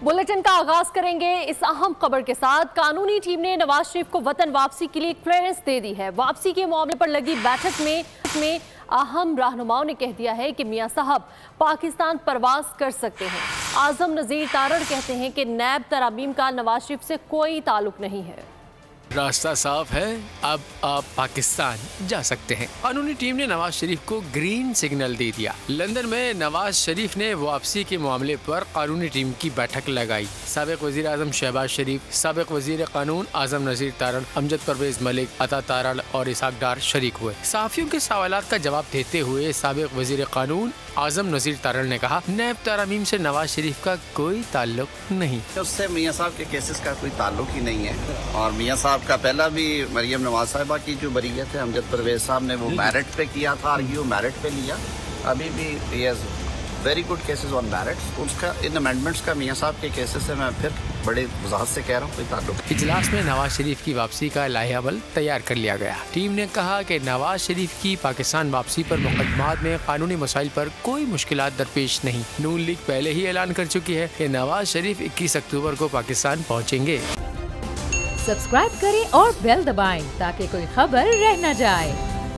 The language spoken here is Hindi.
बुलेटिन का आगाज करेंगे इस अहम खबर के साथ। कानूनी टीम ने नवाज शरीफ को वतन वापसी के लिए क्लियरेंस दे दी है। वापसी के मामले पर लगी बैठक में अहम रहनुमाओं ने कह दिया है कि मियां साहब पाकिस्तान परवास कर सकते हैं। आजम नजीर तारड़ कहते हैं कि नैब तरामीम का नवाज शरीफ से कोई ताल्लुक नहीं है। रास्ता साफ है, अब आप पाकिस्तान जा सकते हैं। कानूनी टीम ने नवाज शरीफ को ग्रीन सिग्नल दे दिया। लंदन में नवाज शरीफ ने वापसी के मामले पर कानूनी टीम की बैठक लगाई। साबिक वजीर आजम शहबाज शरीफ, साबिक वजीर कानून आजम नजीर तारड़, अमजद परवेज मलिक, अता तारड़ और इसहाक डार शरीक हुए। सहाफियों के सवालात का जवाब देते हुए साबिक वजीर कानून आजम नजीर तारड़ ने कहा, नैब तरामीम से नवाज शरीफ का कोई ताल्लुक नहीं। उससे मियाँ साहब के केसेस का कोई ताल्लुक ही नहीं है। और मियाँ साहब का पहला भी मरियम नवाज साहिबा की जो बरीयत है, अमजद परवेज साहब ने वो मेरिट पे किया था, आर्ग्यू मेरिट पे लिया। अभी भी he has very good cases on merits. उसका इन अमेंडमेंट्स का मियाँ साहब के केसेस से मैं फिर बड़े वजाहत से कह रहा हूँ कोई ताल्लुक। इजलास में नवाज शरीफ की वापसी का लाहेअमल तैयार कर लिया गया। टीम ने कहा कि नवाज शरीफ की पाकिस्तान वापसी पर मुकदमात में कानूनी मसाइल पर कोई मुश्किलात दरपेश नहीं। नून लीग पहले ही ऐलान कर चुकी है कि नवाज शरीफ 21 अक्टूबर को पाकिस्तान पहुँचेंगे। सब्सक्राइब करें और बेल दबाएं ताकि कोई खबर रह न जाए।